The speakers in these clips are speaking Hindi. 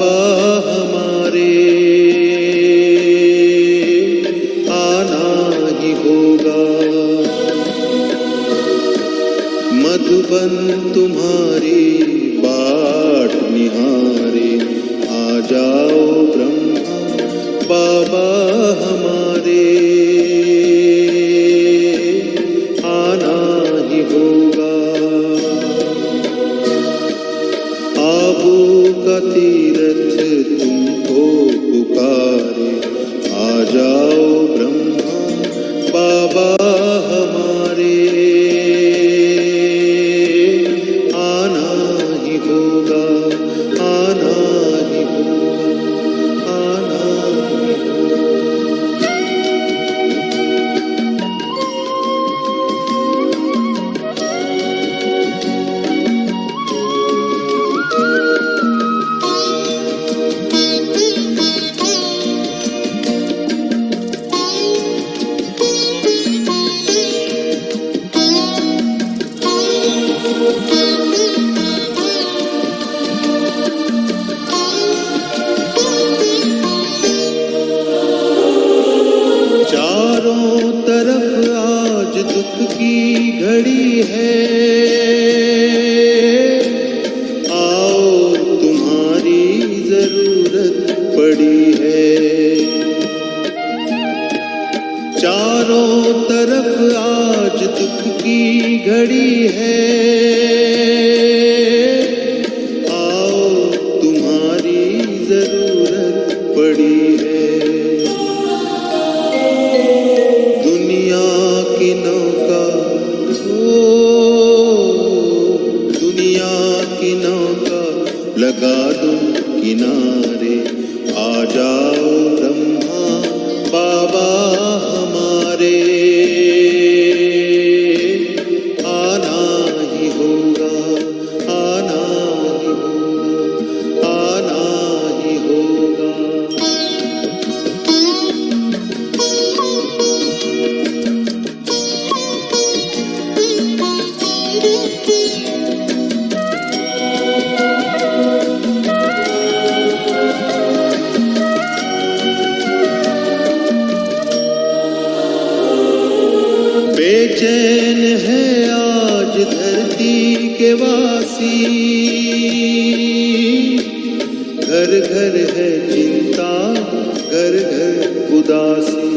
बाबा हमारे आना ही होगा। मधुबन तुम्हारी बाट निहारे, आ जाओ ब्रह्मा बाबा हमारे आना ही होगा। आबू का तीरथ तुमको पुकारे, आ जाओ ब्रह्मा बाबा हमारे आना ही होगा, आना ही होगा, आना ही होगा। चारों तरफ आज दुख की घड़ी है, आओ तुम्हारी जरूरत पड़ी है। चारों तरफ आज दुख की घड़ी है, आओ तुम्हारी जरूरत पड़ी है। दुनिया की नौका, दुनिया की नौका लगा दो किनारे, आ जाओ ब्रह्मा बाबा हमारे आना ही होगा, आना ही होगा, आना ही होगा। बेचैन है आज धरती के वासी, घर घर है चिंता, घर घर उदासी।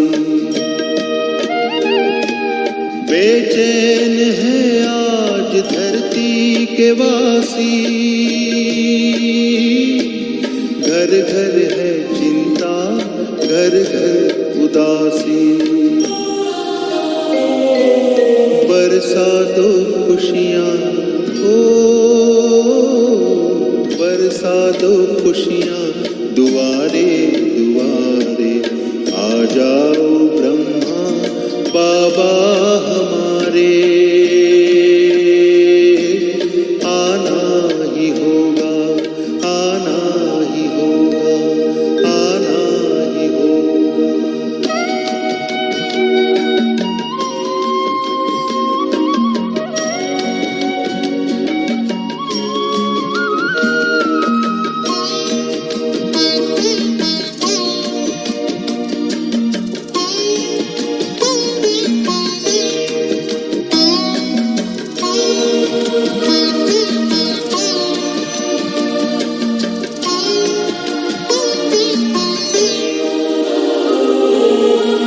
बेचैन है आज धरती के वासी, घर घर है चिंता, घर घर उदासी। बरसा दो खुशियाँ, ओ बरसा दो खुशियाँ दुआरे दुआरे, आ जाओ ब्रह्मा बाबा हमारे आना ही होगा, आना ही होगा, आना ही होगा।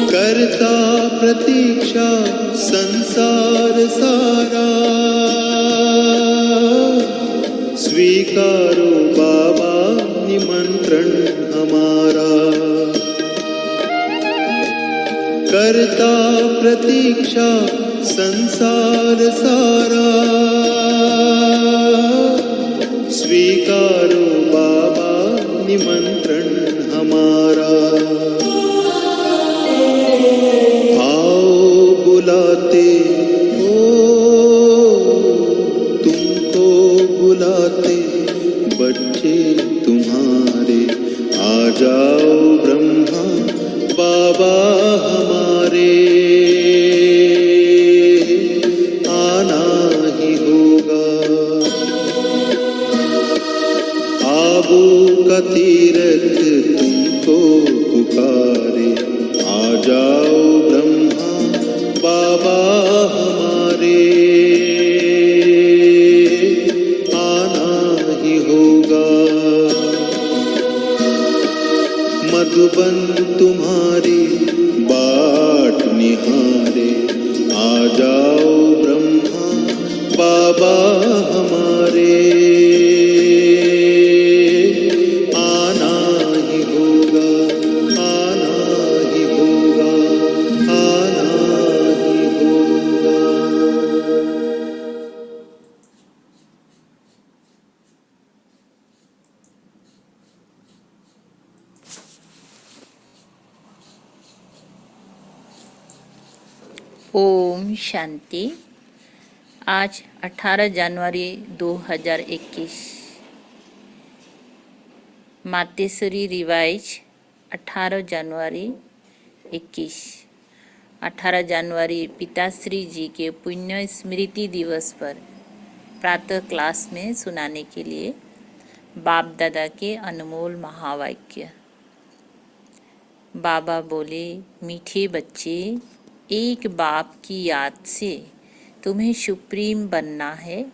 करता प्रतीक्षा संसार सारा, स्वीकारो बाबा निमंत्रण हमारा। करता प्रतीक्षा संसार सारा, स्वीकारो बाबा निमंत्रण हमारा। बुलाते हो तुमको बुलाते बच्चे तुम्हारे, आ जाओ ब्रह्मा बाबा हमारे आना ही होगा। ख्वाबों का तीरथ तुमको पुकारे, आ जाओ ब्रह्मा बाबा हमारे, आना ही होगा। मधुबन तुम्हारी बाट निहारे, आ जाओ ब्रह्मा बाबा हमारे, आना ही होगा, आना ही होगा, आना ही होगा। ओम शांति। आज 18 जनवरी 2021, मातेश्वरी रिवाइज 18 जनवरी 21। 18 जनवरी पिताश्री जी के पुण्य स्मृति दिवस पर प्रातः क्लास में सुनाने के लिए बाप दादा के अनमोल महावाक्य। बाबा बोले, मीठे बच्चे, एक बाप की याद से तुम्हें सुप्रीम बनना है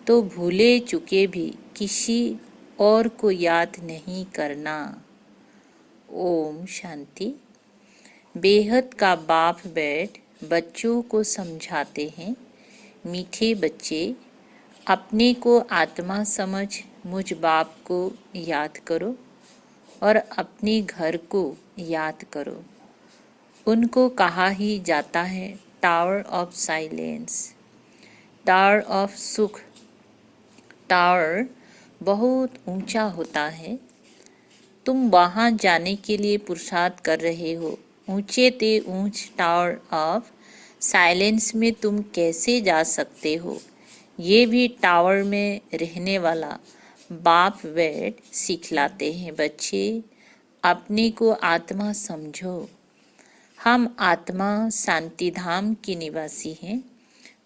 तो भूले चुके भी किसी और को याद नहीं करना। ओम शांति। बेहद का बाप बैठ बच्चों को समझाते हैं, मीठे बच्चे, अपने को आत्मा समझ मुझ बाप को याद करो और अपने घर को याद करो। उनको कहा ही जाता है tower of silence, tower of सुख। टावर बहुत ऊंचा होता है, तुम वहाँ जाने के लिए पुरुषार्थ कर रहे हो। ऊंचे ते ऊंच टावर ऑफ साइलेंस में तुम कैसे जा सकते हो, ये भी टावर में रहने वाला बाप बैठ सिखलाते हैं। बच्चे, अपने को आत्मा समझो। हम आत्मा शांति धाम की निवासी हैं,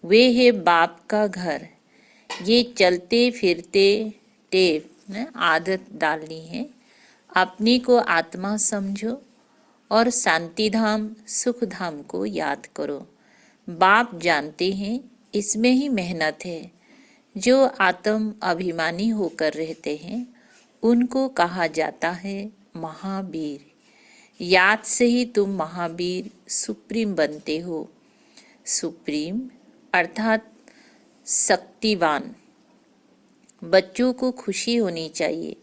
वे है बाप का घर। ये चलते फिरते टेप आदत डालनी है। अपने को आत्मा समझो और शांति धाम सुख धाम को याद करो। बाप जानते हैं इसमें ही मेहनत है। जो आत्म अभिमानी होकर रहते हैं उनको कहा जाता है महावीर। याद से ही तुम महावीर सुप्रीम बनते हो। सुप्रीम अर्थात शक्तिवान। बच्चों को खुशी होनी चाहिए।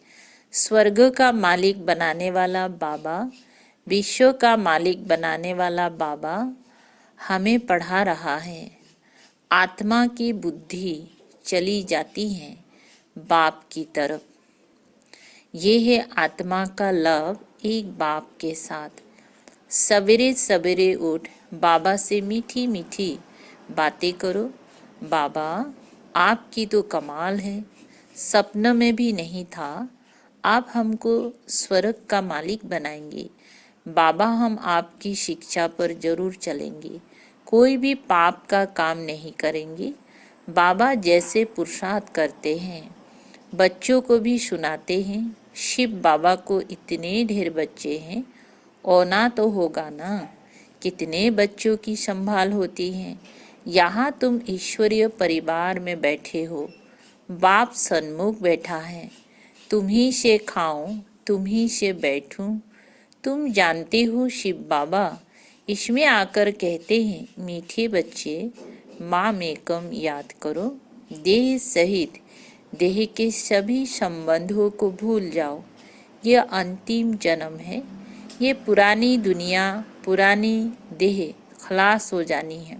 स्वर्ग का मालिक बनाने वाला बाबा, विश्व का मालिक बनाने वाला बाबा हमें पढ़ा रहा है। आत्मा की बुद्धि चली जाती है बाप की तरफ। ये है आत्मा का लव एक बाप के साथ। सवेरे सवेरे उठ बाबा से मीठी मीठी बातें करो। बाबा, आपकी तो कमाल है, सपने में भी नहीं था आप हमको स्वर्ग का मालिक बनाएंगे। बाबा, हम आपकी शिक्षा पर जरूर चलेंगे, कोई भी पाप का काम नहीं करेंगे। बाबा जैसे पुरुषार्थ करते हैं बच्चों को भी सुनाते हैं। शिव बाबा को इतने ढेर बच्चे हैं, होना तो होगा ना। कितने बच्चों की संभाल होती है। यहाँ तुम ईश्वरीय परिवार में बैठे हो, बाप सन्मुख बैठा है। तुम ही से खाऊं, तुम ही से बैठूं। तुम जानते हो शिव बाबा इसमें आकर कहते हैं, मीठे बच्चे, माँ मेकम याद करो। देह सहित देह के सभी संबंधों को भूल जाओ। यह अंतिम जन्म है। ये पुरानी दुनिया, पुरानी देह खलास हो जानी है।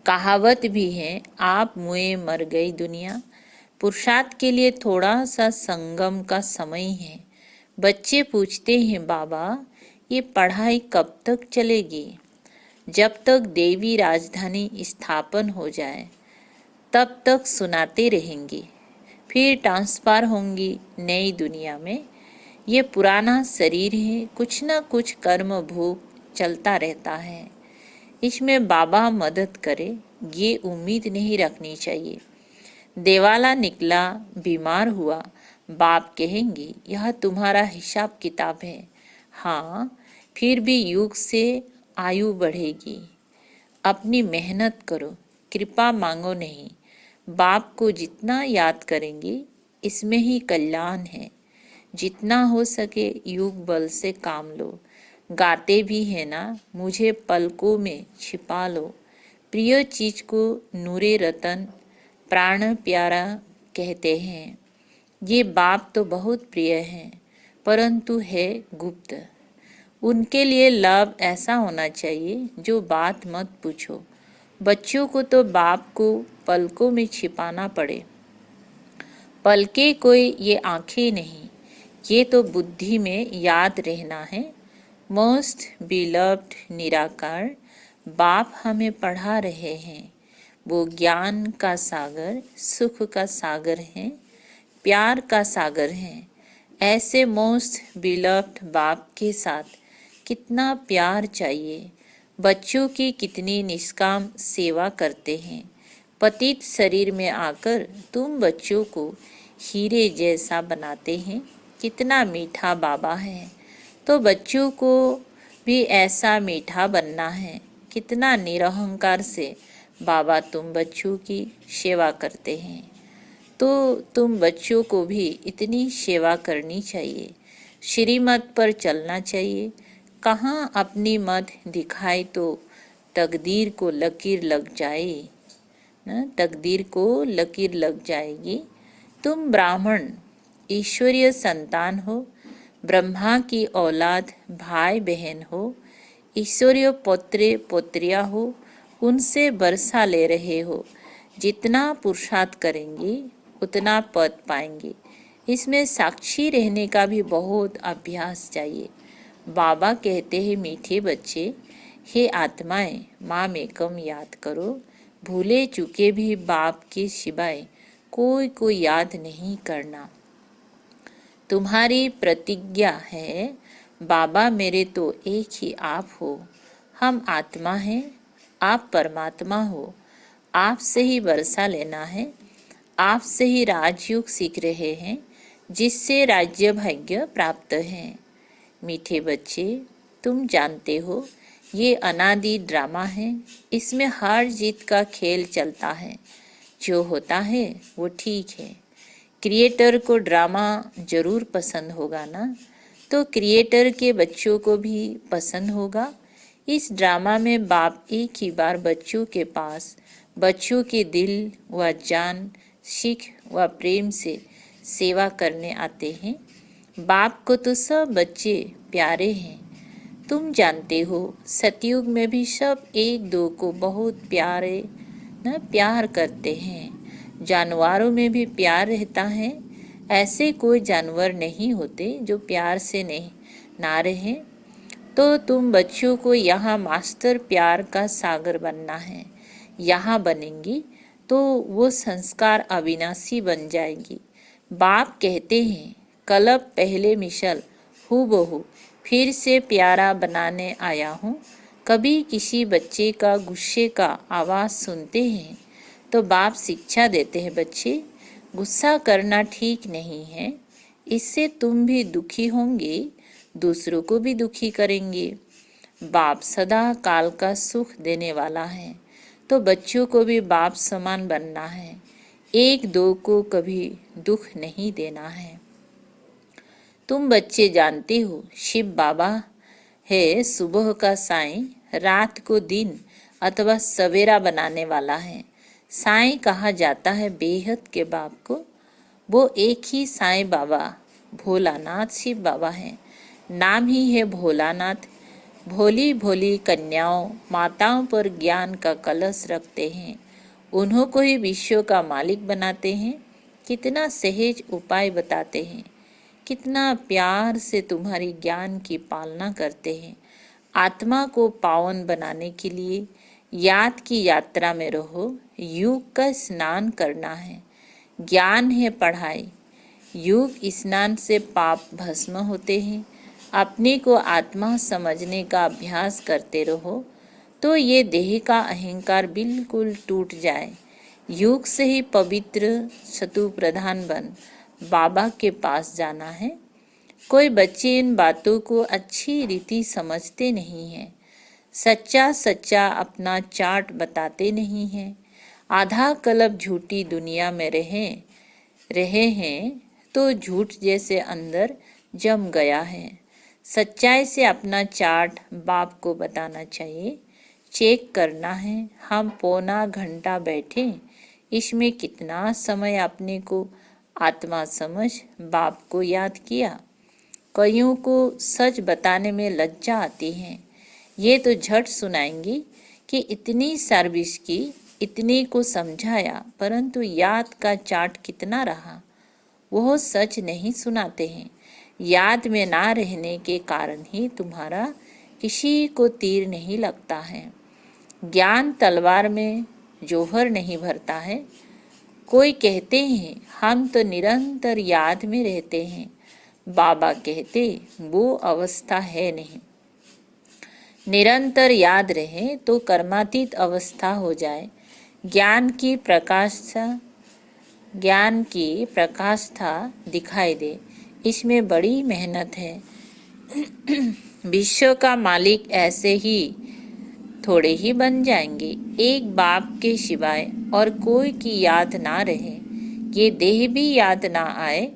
कहावत भी है, आप मुए मर गई दुनिया। पुरुषार्थ के लिए थोड़ा सा संगम का समय है। बच्चे पूछते हैं, बाबा ये पढ़ाई कब तक चलेगी? जब तक देवी राजधानी स्थापन हो जाए तब तक सुनाते रहेंगे। फिर ट्रांसफर होंगी नई दुनिया में। ये पुराना शरीर है, कुछ न कुछ कर्म भोग चलता रहता है। इसमें बाबा मदद करे ये उम्मीद नहीं रखनी चाहिए। देवाला निकला, बीमार हुआ, बाप कहेंगे यह तुम्हारा हिसाब किताब है। हाँ, फिर भी युग से आयु बढ़ेगी। अपनी मेहनत करो, कृपा मांगो नहीं। बाप को जितना याद करेंगे इसमें ही कल्याण है। जितना हो सके युग बल से काम लो। गाते भी है ना, मुझे पलकों में छिपा लो। प्रिय चीज को नूरे रतन प्राण प्यारा कहते हैं। ये बाप तो बहुत प्रिय हैं, परंतु है गुप्त। उनके लिए लाभ ऐसा होना चाहिए जो बात मत पूछो। बच्चों को तो बाप को पलकों में छिपाना पड़े। पलके कोई ये आंखें नहीं, ये तो बुद्धि में याद रहना है। मोस्ट बिलव्ड निराकार बाप हमें पढ़ा रहे हैं। वो ज्ञान का सागर, सुख का सागर है, प्यार का सागर है। ऐसे मोस्ट बिलव्ड बाप के साथ कितना प्यार चाहिए। बच्चों की कितनी निष्काम सेवा करते हैं। पतित शरीर में आकर तुम बच्चों को हीरे जैसा बनाते हैं। कितना मीठा बाबा है, तो बच्चों को भी ऐसा मीठा बनना है। कितना निरहंकार से बाबा तुम बच्चों की सेवा करते हैं, तो तुम बच्चों को भी इतनी सेवा करनी चाहिए। श्रीमत पर चलना चाहिए। कहाँ अपनी मत दिखाए तो तकदीर को लकीर लग जाए न, तकदीर को लकीर लग जाएगी। तुम ब्राह्मण ईश्वरीय संतान हो, ब्रह्मा की औलाद भाई बहन हो, ईश्वरीय पुत्र पुत्रिया हो, उनसे बरसा ले रहे हो। जितना पुरुषार्थ करेंगे उतना पद पाएंगे। इसमें साक्षी रहने का भी बहुत अभ्यास चाहिए। बाबा कहते हैं मीठे बच्चे, हे आत्माएं माँ में कम याद करो। भूले चुके भी बाप के सिवाय कोई याद नहीं करना। तुम्हारी प्रतिज्ञा है, बाबा मेरे तो एक ही आप हो। हम आत्मा हैं, आप परमात्मा हो। आपसे ही बरसा लेना है। आपसे ही राजयोग सीख रहे हैं, जिससे राज्य भाग्य प्राप्त है। मीठे बच्चे, तुम जानते हो ये अनादि ड्रामा है। इसमें हार जीत का खेल चलता है। जो होता है वो ठीक है। क्रिएटर को ड्रामा जरूर पसंद होगा ना, तो क्रिएटर के बच्चों को भी पसंद होगा। इस ड्रामा में बाप एक ही बार बच्चों के पास बच्चों के दिल व जान, सीख व प्रेम से सेवा करने आते हैं। बाप को तो सब बच्चे प्यारे हैं। तुम जानते हो सतयुग में भी सब एक दो को बहुत प्यार करते हैं। जानवरों में भी प्यार रहता है। ऐसे कोई जानवर नहीं होते जो प्यार से नहीं ना रहे। तो तुम बच्चों को यहाँ मास्टर प्यार का सागर बनना है। यहाँ बनेंगी तो वो संस्कार अविनाशी बन जाएगी। बाप कहते हैं, कलब पहले मिसल हूबहू फिर से प्यारा बनाने आया हूँ। कभी किसी बच्चे का गुस्से का आवाज़ सुनते हैं तो बाप शिक्षा देते हैं, बच्चे गुस्सा करना ठीक नहीं है। इससे तुम भी दुखी होंगे, दूसरों को भी दुखी करेंगे। बाप सदा काल का सुख देने वाला है, तो बच्चों को भी बाप समान बनना है। एक दो को कभी दुख नहीं देना है। तुम बच्चे जानते हो शिव बाबा है सुबह का साईं, रात को दिन अथवा सवेरा बनाने वाला है। साईं कहा जाता है बेहद के बाप को। वो एक ही साईं बाबा भोलानाथ शिव बाबा हैं। नाम ही है भोलानाथ। भोली भोली कन्याओं माताओं पर ज्ञान का कलश रखते हैं। उन्हों को ही विश्व का मालिक बनाते हैं। कितना सहज उपाय बताते हैं। कितना प्यार से तुम्हारी ज्ञान की पालना करते हैं। आत्मा को पावन बनाने के लिए याद की यात्रा में रहो। युग का स्नान करना है। ज्ञान है पढ़ाई। युग स्नान से पाप भस्म होते हैं। अपने को आत्मा समझने का अभ्यास करते रहो तो ये देह का अहंकार बिल्कुल टूट जाए। युग से ही पवित्र शत्रु प्रधान बन बाबा के पास जाना है। कोई बच्चे इन बातों को अच्छी रीति समझते नहीं हैं। सच्चा सच्चा अपना चार्ट बताते नहीं हैं। आधा कल्प झूठी दुनिया में रहे हैं तो झूठ जैसे अंदर जम गया है। सच्चाई से अपना चार्ट बाप को बताना चाहिए। चेक करना है। हम पौना घंटा बैठे, इसमें कितना समय अपने को आत्मा समझ बाप को याद किया। कईयों को सच बताने में लज्जा आती है। ये तो झट सुनाएंगी कि इतनी सर्विस की, इतने को समझाया, परंतु याद का चार्ट कितना रहा, वह सच नहीं सुनाते हैं। याद में ना रहने के कारण ही तुम्हारा किसी को तीर नहीं लगता है। ज्ञान तलवार में जोहर नहीं भरता है। कोई कहते हैं हम तो निरंतर याद में रहते हैं। बाबा कहते वो अवस्था है नहीं। निरंतर याद रहे तो कर्मातीत अवस्था हो जाए। ज्ञान की प्रकाष्ठा दिखाई दे, इसमें बड़ी मेहनत है। विश्व का मालिक ऐसे ही थोड़े ही बन जाएंगे। एक बाप के सिवाय और कोई की याद ना रहे, ये देह भी याद ना आए,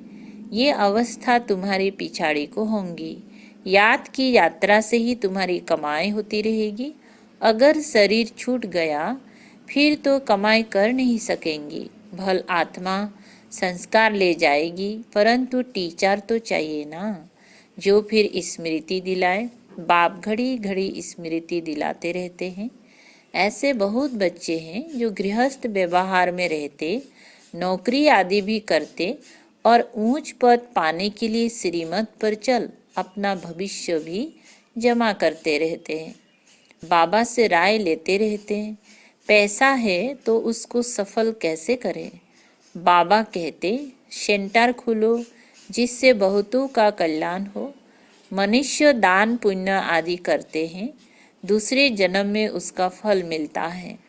ये अवस्था तुम्हारी पिछाड़ी को होंगी। याद की यात्रा से ही तुम्हारी कमाई होती रहेगी। अगर शरीर छूट गया फिर तो कमाई कर नहीं सकेंगी। भल आत्मा संस्कार ले जाएगी, परंतु टीचर तो चाहिए ना, जो फिर स्मृति दिलाए। बाप घड़ी घड़ी स्मृति दिलाते रहते हैं। ऐसे बहुत बच्चे हैं जो गृहस्थ व्यवहार में रहते, नौकरी आदि भी करते और ऊंच पद पाने के लिए श्रीमत पर चल अपना भविष्य भी जमा करते रहते हैं। बाबा से राय लेते रहते हैं। पैसा है तो उसको सफल कैसे करें। बाबा कहते सेंटर खोलो जिससे बहुतों का कल्याण हो। मनुष्य दान पुण्य आदि करते हैं, दूसरे जन्म में उसका फल मिलता है।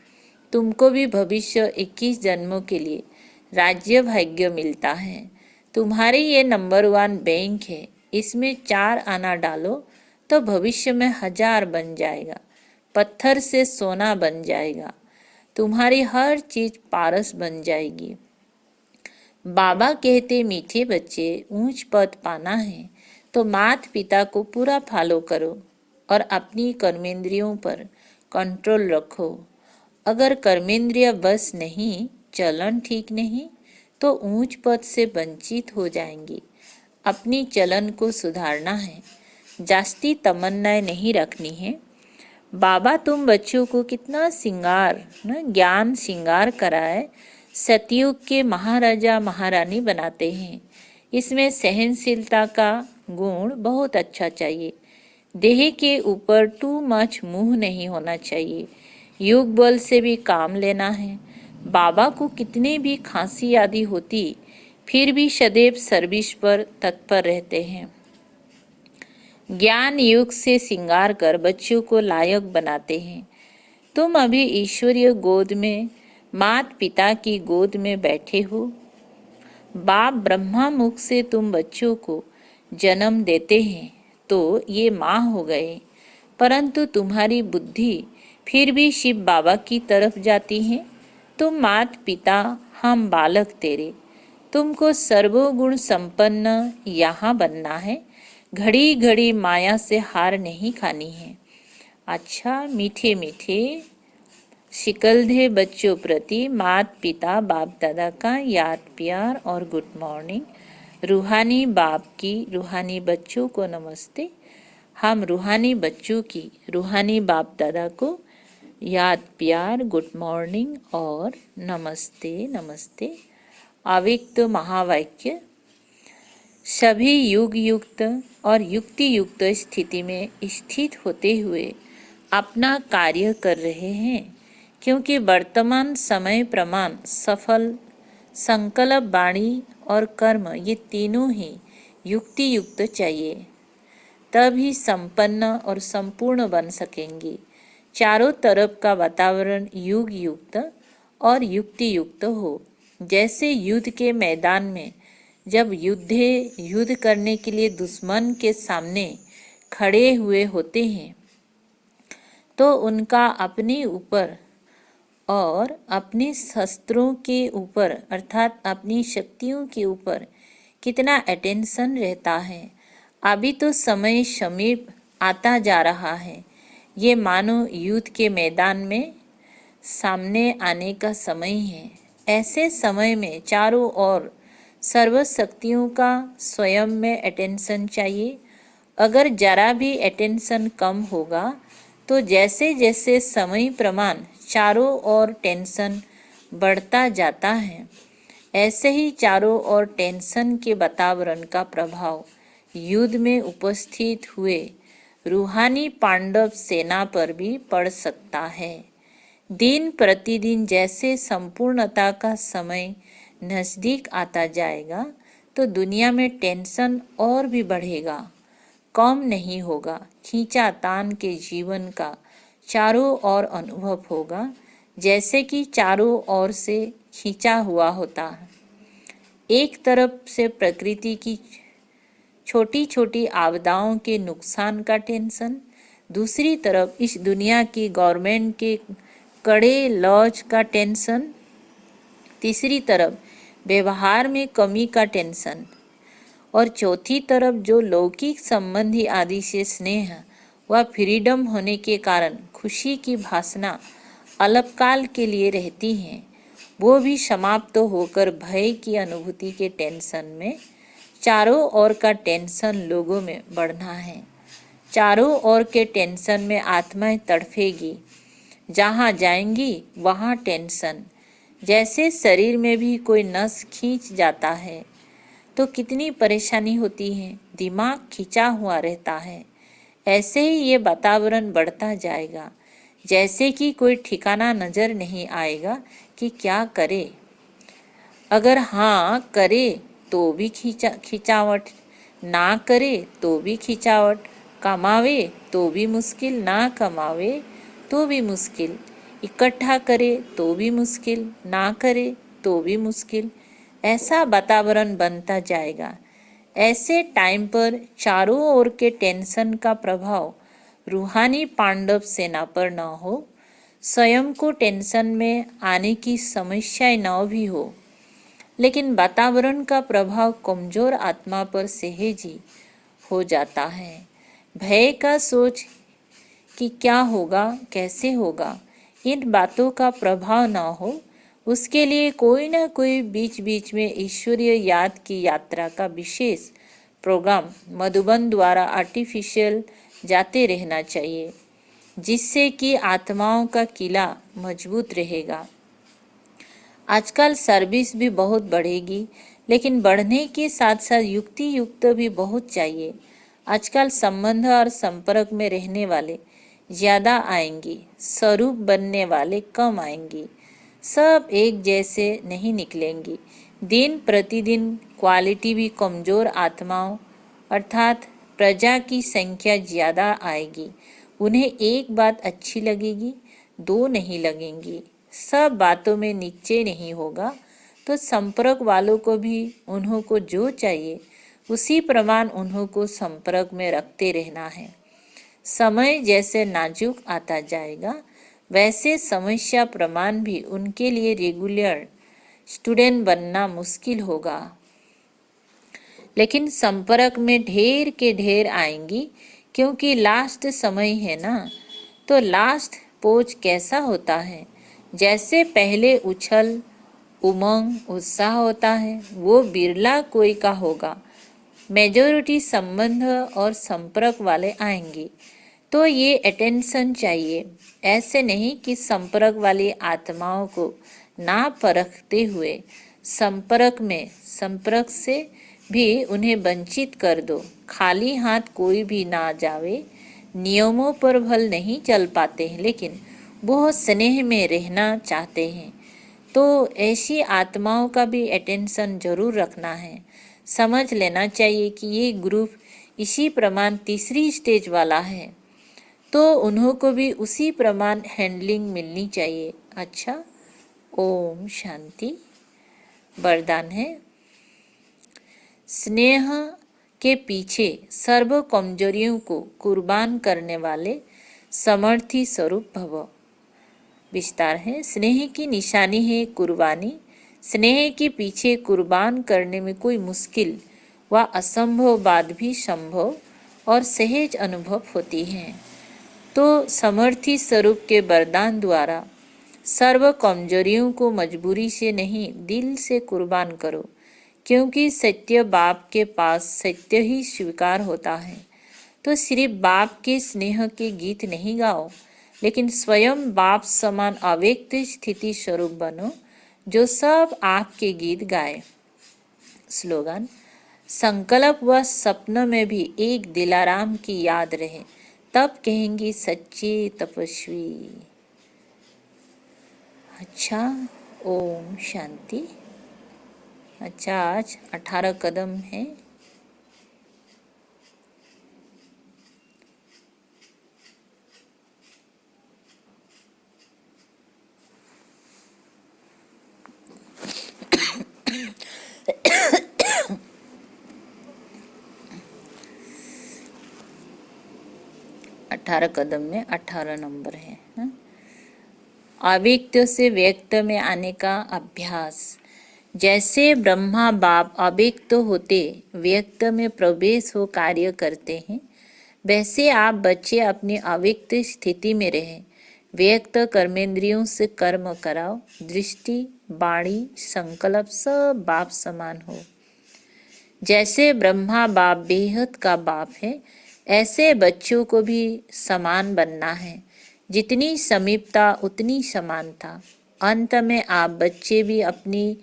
तुमको भी भविष्य 21 जन्मों के लिए राज्य भाग्य मिलता है। तुम्हारे ये नंबर 1 बैंक है, इसमें 4 आना डालो तो भविष्य में 1000 बन जाएगा। पत्थर से सोना बन जाएगा। तुम्हारी हर चीज पारस बन जाएगी। बाबा कहते मीठे बच्चे, ऊंच पद पाना है तो माता पिता को पूरा फॉलो करो और अपनी कर्मेंद्रियों पर कंट्रोल रखो। अगर कर्मेंद्रिय बस नहीं, चलन ठीक नहीं, तो ऊंच पद से वंचित हो जाएंगी। अपनी चलन को सुधारना है, जास्ती तमन्नाएं नहीं रखनी है। बाबा तुम बच्चों को कितना ज्ञान श्रृंगार कराए, सतयुग के महाराजा महारानी बनाते हैं। इसमें सहनशीलता का गुण बहुत अच्छा चाहिए। देह के ऊपर टू मच मुंह नहीं होना चाहिए। युग बल से भी काम लेना है। बाबा को कितने भी खांसी आदि होती, फिर भी सदैव सर्विस पर तत्पर रहते हैं। ज्ञान युग से श्रृंगार कर बच्चों को लायक बनाते हैं। तुम अभी ईश्वरीय गोद में, माता पिता की गोद में बैठे हो। बाप ब्रह्मा मुख से तुम बच्चों को जन्म देते हैं तो ये माँ हो गए, परंतु तुम्हारी बुद्धि फिर भी शिव बाबा की तरफ जाती है। तुम माता पिता, हम बालक तेरे। तुमको सर्वगुण संपन्न यहाँ बनना है। घड़ी घड़ी माया से हार नहीं खानी है। अच्छा मीठे मीठे शिकलधे बच्चों प्रति माता पिता बाप दादा का याद प्यार और गुड मॉर्निंग। रूहानी बाप की रूहानी बच्चों को नमस्ते। हम रूहानी बच्चों की रूहानी बाप दादा को याद प्यार गुड मॉर्निंग और नमस्ते नमस्ते। अव्यक्त महावाक्य। सभी युग युक्त और युक्ति युक्त स्थिति में स्थित होते हुए अपना कार्य कर रहे हैं, क्योंकि वर्तमान समय प्रमाण सफल संकल्प वाणी और कर्म ये तीनों ही युक्ति युक्त चाहिए, तभी संपन्न और संपूर्ण बन सकेंगे। चारों तरफ का वातावरण युग युक्त और युक्ति युक्त हो। जैसे युद्ध के मैदान में जब युद्ध करने के लिए दुश्मन के सामने खड़े हुए होते हैं तो उनका अपने ऊपर और अपने शस्त्रों के ऊपर अर्थात अपनी शक्तियों के ऊपर कितना अटेंशन रहता है। अभी तो समय समीप आता जा रहा है, ये मानो युद्ध के मैदान में सामने आने का समय है। ऐसे समय में चारों ओर सर्वशक्तियों का स्वयं में अटेंशन चाहिए। अगर जरा भी अटेंशन कम होगा तो जैसे जैसे समय प्रमाण चारों ओर टेंशन बढ़ता जाता है, ऐसे ही चारों ओर टेंशन के वातावरण का प्रभाव युद्ध में उपस्थित हुए रूहानी पांडव सेना पर भी पड़ सकता है। दिन प्रतिदिन जैसे संपूर्णता का समय नज़दीक आता जाएगा तो दुनिया में टेंशन और भी बढ़ेगा, कम नहीं होगा। खींचातान के जीवन का चारों ओर अनुभव होगा, जैसे कि चारों ओर से खींचा हुआ होता है। एक तरफ से प्रकृति की छोटी छोटी आपदाओं के नुकसान का टेंशन, दूसरी तरफ इस दुनिया की गवर्नमेंट के कड़े लॉज का टेंशन, तीसरी तरफ व्यवहार में कमी का टेंशन और चौथी तरफ जो लौकिक संबंधी आदि से स्नेह व फ्रीडम होने के कारण खुशी की भासना अल्पकाल के लिए रहती हैं, वो भी समाप्त होकर भय की अनुभूति के टेंशन में चारों ओर का टेंशन लोगों में बढ़ना है। चारों ओर के टेंशन में आत्माएं तड़फेगी, जहाँ जाएंगी वहाँ टेंशन। जैसे शरीर में भी कोई नस खींच जाता है तो कितनी परेशानी होती है, दिमाग खिंचा हुआ रहता है। ऐसे ही ये वातावरण बढ़ता जाएगा, जैसे कि कोई ठिकाना नजर नहीं आएगा कि क्या करे। अगर हाँ करे तो भी खिंचावट, ना करे तो भी खिंचावट, कमावे तो भी मुश्किल, ना कमावे तो भी मुश्किल, इकट्ठा करे तो भी मुश्किल, ना करे तो भी मुश्किल। ऐसा वातावरण बनता जाएगा। ऐसे टाइम पर चारों ओर के टेंशन का प्रभाव रूहानी पांडव सेना पर न हो, स्वयं को टेंशन में आने की समस्याएं न भी हो, लेकिन वातावरण का प्रभाव कमजोर आत्मा पर सहज ही हो जाता है। भय का सोच कि क्या होगा, कैसे होगा, इन बातों का प्रभाव न हो, उसके लिए कोई ना कोई बीच बीच में ईश्वरीय याद की यात्रा का विशेष प्रोग्राम मधुबन द्वारा आर्टिफिशियल जाते रहना चाहिए, जिससे कि आत्माओं का किला मजबूत रहेगा। आजकल सर्विस भी बहुत बढ़ेगी, लेकिन बढ़ने के साथ साथ युक्ति युक्त भी बहुत चाहिए। आजकल संबंध और संपर्क में रहने वाले ज़्यादा आएंगी, स्वरूप बनने वाले कम आएंगी, सब एक जैसे नहीं निकलेंगी। दिन प्रतिदिन क्वालिटी भी कमज़ोर आत्माओं अर्थात प्रजा की संख्या ज़्यादा आएगी। उन्हें एक बात अच्छी लगेगी, दो नहीं लगेंगी, सब बातों में निश्चय नहीं होगा, तो संपर्क वालों को भी उन्हों को जो चाहिए उसी प्रमाण उन्हों को संपर्क में रखते रहना है। समय जैसे नाजुक आता जाएगा, वैसे समस्या प्रमाण भी उनके लिए रेगुलर स्टूडेंट बनना मुश्किल होगा। लेकिन संपर्क में ढेर के ढेर आएंगी, क्योंकि लास्ट समय है ना। तो लास्ट पोज कैसा होता है, जैसे पहले उछल उमंग उत्साह होता है, वो बिरला कोई का होगा। मेजॉरिटी संबंध और संपर्क वाले आएंगे, तो ये अटेंशन चाहिए। ऐसे नहीं कि संपर्क वाली आत्माओं को ना परखते हुए संपर्क से भी उन्हें वंचित कर दो। खाली हाथ कोई भी ना जावे। नियमों पर भल नहीं चल पाते हैं, लेकिन वो स्नेह में रहना चाहते हैं, तो ऐसी आत्माओं का भी अटेंशन जरूर रखना है। समझ लेना चाहिए कि ये ग्रुप इसी प्रमाण तीसरी स्टेज वाला है, तो उन्हों को भी उसी प्रमाण हैंडलिंग मिलनी चाहिए। अच्छा, ओम शांति। वरदान है, स्नेह के पीछे सर्व कमजोरियों को कुर्बान करने वाले समर्थी स्वरूप भव। विस्तार है। स्नेह की निशानी है कुर्बानी। स्नेह के पीछे कुर्बान करने में कोई मुश्किल व असंभव बात भी संभव और सहज अनुभव होती है। तो समर्थी स्वरूप के वरदान द्वारा सर्व कमजोरियों को मजबूरी से नहीं, दिल से कुर्बान करो, क्योंकि सत्य बाप के पास सत्य ही स्वीकार होता है। तो सिर्फ बाप के स्नेह के गीत नहीं गाओ, लेकिन स्वयं बाप समान अव्यक्त स्थिति स्वरूप बनो, जो सब आपके गीत गाए। स्लोगन: संकल्प व सपनों में भी एक दिलाराम की याद रहे, तब कहेंगे सच्चे तपस्वी। अच्छा, ओम शांति। अच्छा, आज 18 कदम है। कदम में 18 नंबर है। अव्यक्त से व्यक्त में आने का अभ्यास। जैसे ब्रह्मा बाप अव्यक्त होते व्यक्त में प्रवेश हो कार्य करते हैं, वैसे आप बच्चे अपनी अव्यक्त स्थिति में रहें। व्यक्त कर्मेंद्रियों से कर्म कराओ। दृष्टि, वाणी, संकल्प सब बाप समान हो। जैसे ब्रह्मा बाप बेहद का बाप है, ऐसे बच्चों को भी समान बनना है। जितनी समीपता उतनी समानता। अंत में आप बच्चे भी अपनी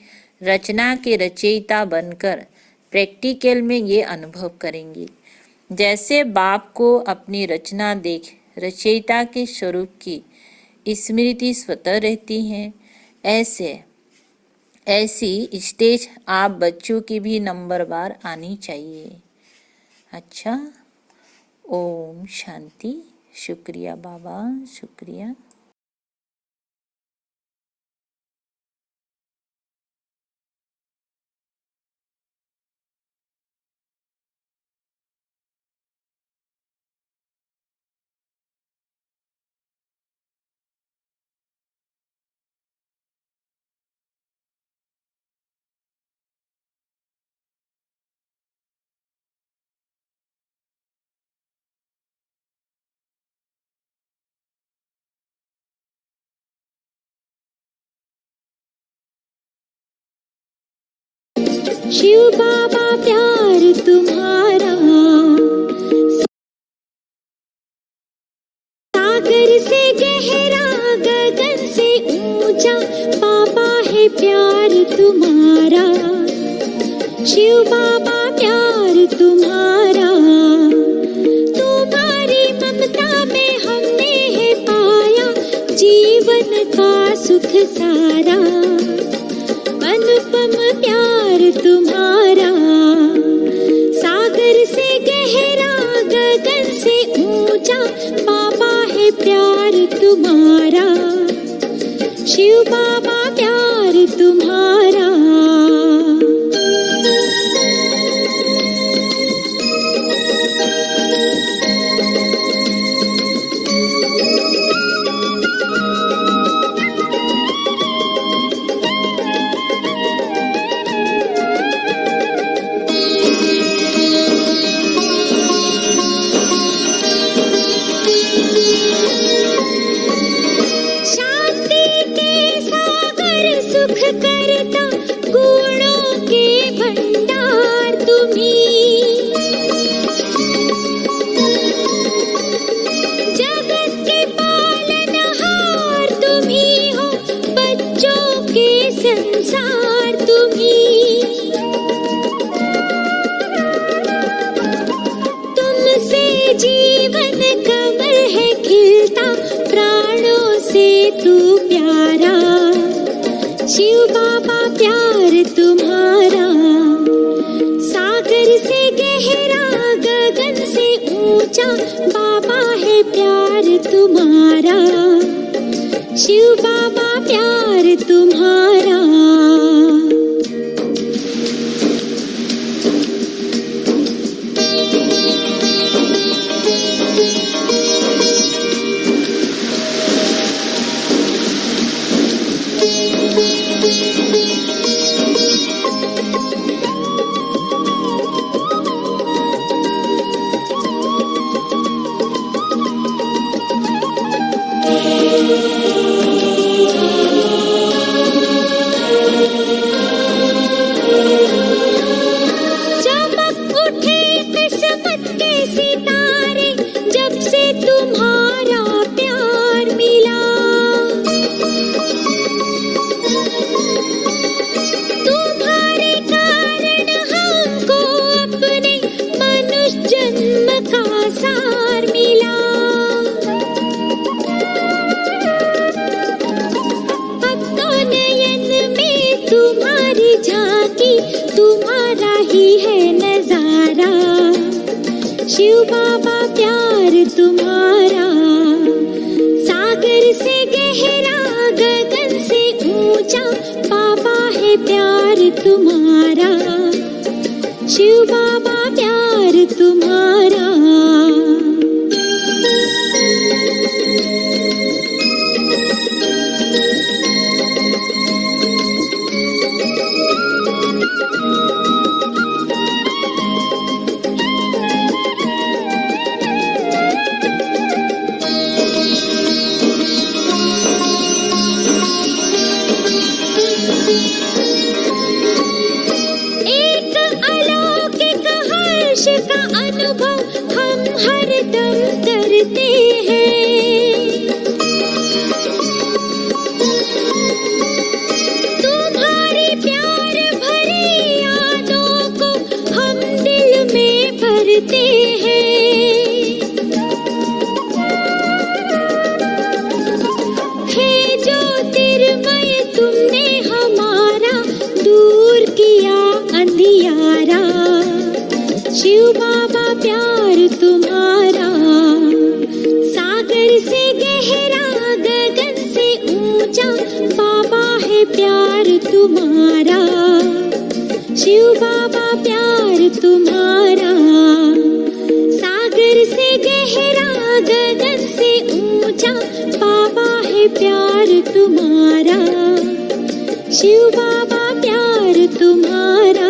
रचना के रचयिता बनकर प्रैक्टिकल में ये अनुभव करेंगे। जैसे बाप को अपनी रचना देख रचयिता के स्वरूप की स्मृति स्वतः रहती है, ऐसी स्टेज आप बच्चों की भी नंबरवार आनी चाहिए। अच्छा, ओम शांति। शुक्रिया बाबा, शुक्रिया। शिव बाबा प्यार तुम्हारा सागर से गहरा, गगन से ऊंचा, बाबा है प्यार तुम्हारा। शिव बाबा प्यार तुम्हारा, तुम्हारी ममता में हमने है पाया जीवन का सुख सारा। अनुपम प्यार तुम्हारा, सागर से गहरा, गगन से ऊंचा, बाबा है प्यार तुम्हारा। शिव बाबा प्यार तुम्हारा। करता गुणों के भंडार तुम्ही, जगत के पालनहार तुम्ही हो, बच्चों के संसार तुम्ही। तुमसे जीवन कमल है खिलता, प्राणों से तू प्यारा। शिव बाबा प्यार तुम्हारा, सागर से गहरा, गगन से ऊंचा, बाबा है प्यार तुम्हारा। शिव बाबा प्यार तुम्हारा। शिव बाबा प्यार तुम्हारा सागर से गहरा गगन से ऊंचा बाबा है प्यार तुम्हारा शिव बाबा प्यार तुम्हारा का अनुभव हम हर दम करते हैं तुम्हारी प्यार भरी यादों को हम दिल में भरते हैं हे ज्योतिर्मय तुमने हमारा दूर किया अंधियारा शिव बाबा प्यार तुम्हारा सागर से गहरा गगन से ऊंचा बाबा है प्यार तुम्हारा शिव बाबा प्यार तुम्हारा सागर से गहरा गगन से ऊंचा बाबा है प्यार तुम्हारा शिव बाबा प्यार तुम्हारा